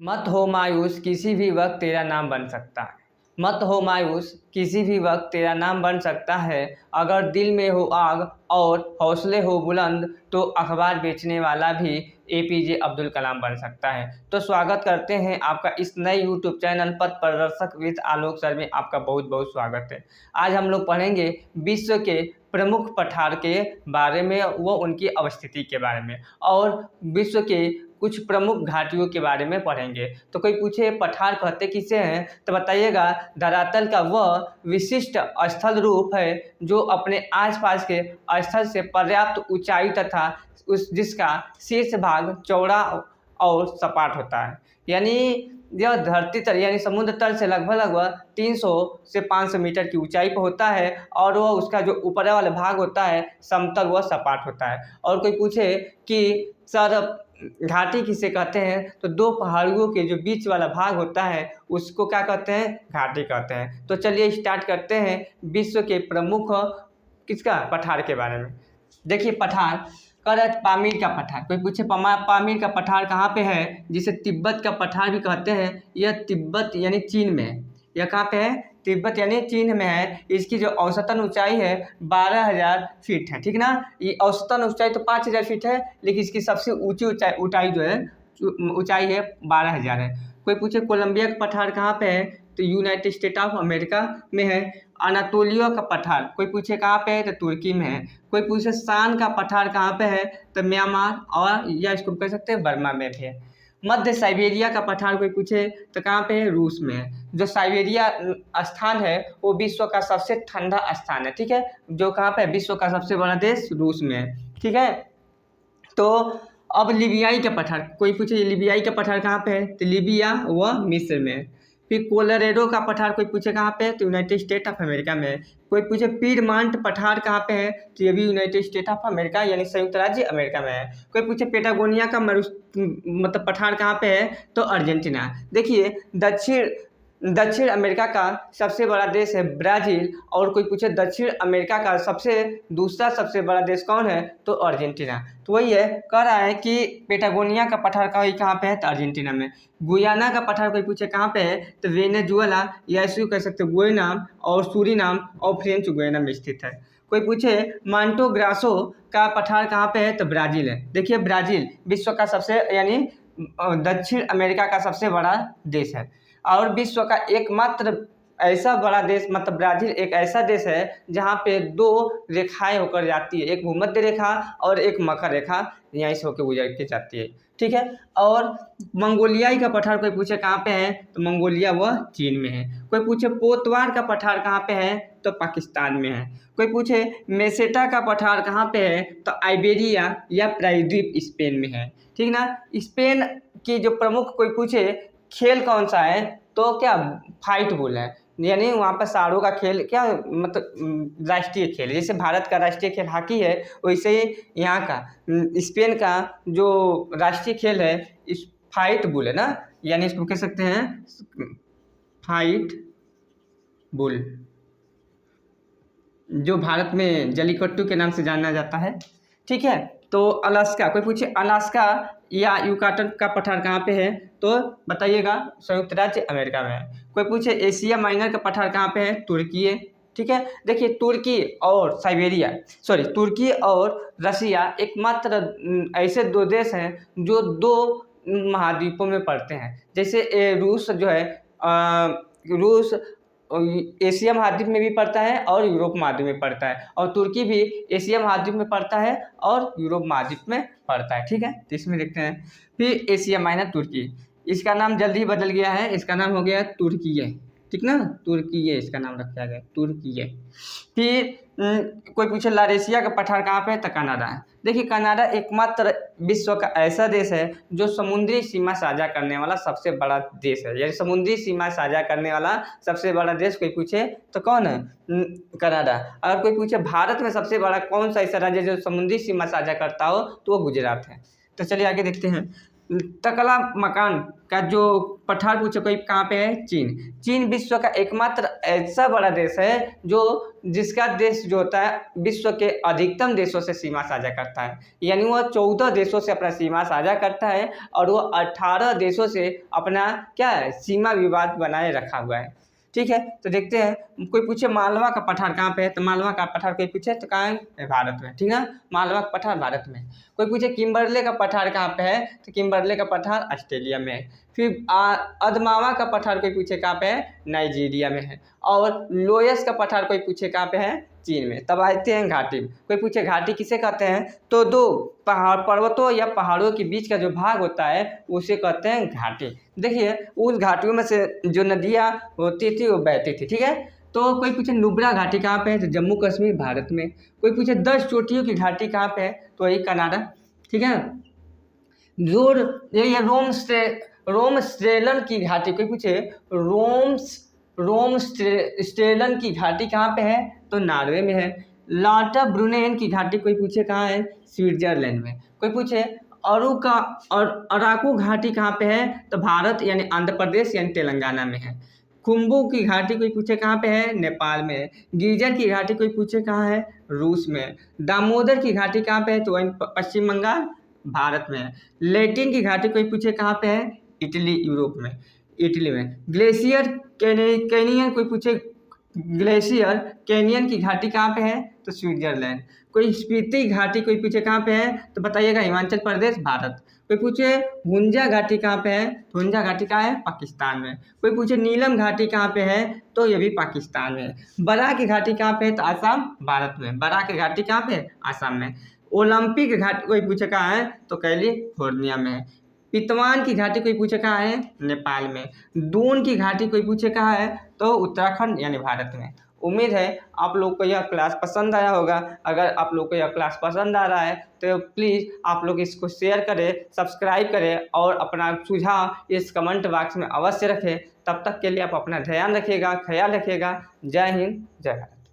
मत हो मायूस किसी भी वक्त तेरा नाम बन सकता है। मत हो मायूस किसी भी वक्त तेरा नाम बन सकता है। अगर दिल में हो आग और हौसले हो बुलंद तो अखबार बेचने वाला भी एपीजे अब्दुल कलाम बन सकता है। तो स्वागत करते हैं आपका इस नए यूट्यूब चैनल पथ प्रदर्शक विद आलोक सर में आपका बहुत बहुत स्वागत है। आज हम लोग पढ़ेंगे विश्व के प्रमुख पठार के बारे में, वो उनकी अवस्थिति के बारे में और विश्व के कुछ प्रमुख घाटियों के बारे में पढ़ेंगे। तो कोई पूछे पठार कहते किसे हैं, तो बताइएगा धरातल का वह विशिष्ट स्थल रूप है जो अपने आसपास के स्थल से पर्याप्त ऊंचाई तथा जिसका शीर्ष भाग चौड़ा और सपाट होता है। यानी यह धरती तल यानी समुद्र तल से लगभग 300 से 500 मीटर की ऊंचाई पर होता है और वह उसका जो ऊपर वाला भाग होता है समतल व सपाट होता है। और कोई पूछे कि सर घाटी किसे कहते हैं, तो दो पहाड़ियों के जो बीच वाला भाग होता है उसको क्या कहते हैं, घाटी कहते हैं। तो चलिए स्टार्ट करते हैं विश्व के प्रमुख किसका पठार के बारे में। देखिए पठार करत पामीर का पठार। कोई पूछे पामीर का पठार कहाँ पे है, जिसे तिब्बत का पठार भी कहते हैं। यह तिब्बत यानी चीन में है। यह कहाँ पे है, तिब्बत यानी चीन में है। इसकी जो औसतन ऊंचाई है 12,000 फीट है, ठीक ना। ये औसतन ऊंचाई तो 5,000 फीट है, लेकिन इसकी सबसे ऊंची ऊंचाई जो है ऊंचाई है 12,000 है। कोई पूछे कोलंबिया का पठार कहाँ पे है, तो यूनाइटेड स्टेट ऑफ अमेरिका में है। अनातोलिया का पठार कोई पूछे कहाँ पे है, तो तुर्की में है। कोई पूछे शान का पठार कहाँ पे है, तो म्यांमार और या इसको कह सकते हैं बर्मा में भी है। मध्य साइबेरिया का पठार कोई पूछे तो कहाँ पे है, रूस में है। जो साइबेरिया स्थान है वो विश्व का सबसे ठंडा स्थान है, ठीक है। जो कहाँ पे है, विश्व का सबसे बड़ा देश रूस में है, ठीक है। तो अब लीबियाई का पठार कोई पूछे लीबियाई का पठार कहाँ पे है, तो लीबिया व मिस्र में है। फिर कोलोराडो का पठार कोई पूछे कहाँ पे है, तो यूनाइटेड स्टेट ऑफ अमेरिका में है। कोई पूछे पीरमांट पठार कहाँ पे है, तो ये भी यूनाइटेड स्टेट ऑफ अमेरिका यानी संयुक्त राज्य अमेरिका में है। कोई पूछे पेटागोनिया का मतलब पठार कहाँ पे है, तो अर्जेंटीना। देखिए दक्षिण अमेरिका का सबसे बड़ा देश है ब्राज़ील। और कोई पूछे दक्षिण अमेरिका का दूसरा सबसे बड़ा देश कौन है, तो अर्जेंटीना। तो वही है, कह रहा है कि पेटागोनिया का पठार कहाँ पे है, तो अर्जेंटीना में। गुयाना का पठार कोई पूछे कहाँ पे है, तो वेनेजुएला या ऐसे कह सकते हैं गुयाना और सूरीनाम और फ्रेंच गुयाना में स्थित है। कोई पूछे मांटो ग्रासो का पठार कहाँ पे है, तो ब्राज़ील है। देखिए ब्राज़ील विश्व का सबसे यानी दक्षिण अमेरिका का सबसे बड़ा देश है और विश्व का एकमात्र ऐसा बड़ा देश मतलब ब्राज़ील एक ऐसा देश है जहाँ पे दो रेखाएं होकर जाती है, एक भूमध्य रेखा और एक मकर रेखा यहीं से होकर गुजर के जाती है, ठीक है। और मंगोलियाई का पठार कोई पूछे कहाँ पे है, तो मंगोलिया वह चीन में है। कोई पूछे पोतवार का पठार कहाँ पे है, तो पाकिस्तान में है। कोई पूछे मेसेटा का पठार कहाँ पे है, तो आइबेरिया या प्रायद्वीप स्पेन में है, ठीक ना। स्पेन की जो प्रमुख कोई पूछे खेल कौन सा है, तो क्या फाइट बॉल है। यानी वहाँ पर साड़ों का खेल क्या मतलब राष्ट्रीय खेल है। जैसे भारत का राष्ट्रीय खेल हॉकी है, वैसे ही यहाँ का स्पेन का जो राष्ट्रीय खेल है इस फाइट बॉल है ना, यानी इसको कह सकते हैं फाइट बॉल, जो भारत में जलीकट्टू के नाम से जाना जाता है, ठीक है। तो अलास्का कोई पूछे अलास्का या युकाटन का पठार कहाँ पे है, तो बताइएगा संयुक्त राज्य अमेरिका में है। कोई पूछे एशिया माइनर का पठार कहाँ पे है, तुर्की है, ठीक है। देखिए तुर्की और रसिया एकमात्र ऐसे दो देश हैं जो दो महाद्वीपों में पड़ते हैं। जैसे रूस जो है रूस एशिया महाद्वीप में भी पड़ता है और यूरोप महाद्वीप में पड़ता है, और तुर्की भी एशिया महाद्वीप में पड़ता है और यूरोप महाद्वीप में पड़ता है, ठीक है। तो इसमें देखते हैं फिर एशिया माइनर तुर्की, इसका नाम जल्दी ही बदल गया है, इसका नाम हो गया तुर्कीय, ठीक ना, तुर्कीय इसका नाम रखा गया तुर्कीय। फिर कोई पूछे लारेशिया का पठार कहाँ पे है, तो कनाडा है। देखिए कनाडा एकमात्र विश्व का ऐसा देश है जो समुद्री सीमा साझा करने वाला सबसे बड़ा देश है। यानी समुद्री सीमा साझा करने वाला सबसे बड़ा देश कोई पूछे तो कौन है, कनाडा। अगर कोई पूछे भारत में सबसे बड़ा कौन सा ऐसा राज्य जो समुद्री सीमा साझा करता हो, तो वो गुजरात है। तो चलिए आगे देखते हैं। तकला मकान का जो पठार पूछे कोई कहाँ पे है, चीन। चीन विश्व का एकमात्र ऐसा बड़ा देश है जो जिसका देश जो होता है विश्व के अधिकतम देशों से सीमा साझा करता है, यानी वह 14 देशों से अपना सीमा साझा करता है और वह 18 देशों से अपना क्या है, सीमा विवाद बनाए रखा हुआ है। ठीक है, तो देखते हैं। कोई पूछे मालवा का पठार कहाँ पे है, तो मालवा का पठार कोई पूछे तो कहाँ है, भारत में। ठीक है, मालवा का पठार भारत में। कोई पूछे किम्बरले का पठार कहाँ पे है, तो किम्बरले का पठार ऑस्ट्रेलिया में है। फिर अदमावा का पठार कोई पूछे कहाँ पे है, नाइजीरिया में है। और लोयस का पठार कोई पूछे कहाँ पे है, चीन में। तब आते हैं घाटी। कोई पूछे घाटी किसे कहते हैं, तो दो पहाड़ पर्वतों या पहाड़ों के बीच का जो भाग होता है उसे कहते हैं घाटी। देखिए उस घाटियों में से जो नदियाँ होती थी वो बहती थी। ठीक है, तो कोई पूछे नुब्रा घाटी कहाँ पे है, तो जम्मू कश्मीर भारत में। कोई पूछे 10 चोटियों की घाटी कहाँ पे है, तो वही कनाडा। ठीक है, जोर ये रोम स्ट्रेलन की घाटी। कोई पूछे रोम स्ट्रेलन की घाटी कहाँ पे है, तो नॉर्वे में है। लाटा ब्रुनेन की घाटी कोई पूछे कहाँ है, स्विट्जरलैंड में। कोई पूछे अराकू घाटी कहाँ पे है, तो भारत यानी आंध्र प्रदेश यानी तेलंगाना में है। खुम्बू की घाटी कोई पूछे कहाँ पे है, नेपाल में है। गिरजर की घाटी कोई पूछे कहाँ है, रूस में। दामोदर की घाटी कहाँ पे है, तो वही पश्चिम बंगाल भारत में है। लेटिन की घाटी कोई पूछे कहाँ पे है, इटली यूरोप में, इटली में। ग्लेशियर कैनियन कोई पूछे ग्लेशियर कैनियन की घाटी कहाँ पे है, तो स्विट्जरलैंड। कोई स्पीति घाटी कोई पूछे कहाँ पे है, तो बताइएगा हिमाचल प्रदेश भारत। कोई पूछे हुंजा घाटी कहाँ पे है, तो हुंजा घाटी कहाँ है, पाकिस्तान में। कोई पूछे नीलम घाटी कहाँ पे है, तो ये भी पाकिस्तान में। बराक की घाटी कहाँ पे है, तो आसाम भारत में। बराक की घाटी कहाँ पे है, आसाम में। ओलंपिक घाटी कोई पूछे कहाँ है, तो कैलिफोर्निया में है। पितवान की घाटी कोई पूछे कहाँ है, नेपाल में। दून की घाटी कोई पूछे कहाँ है, तो उत्तराखंड यानी भारत में। उम्मीद है आप लोग को यह क्लास पसंद आया होगा। अगर आप लोग को यह क्लास पसंद आ रहा है तो प्लीज़ आप लोग इसको शेयर करें, सब्सक्राइब करें और अपना सुझाव इस कमेंट बॉक्स में अवश्य रखें। तब तक के लिए आप अपना ध्यान रखिएगा, ख्याल रखिएगा। जय हिंद, जय भारत।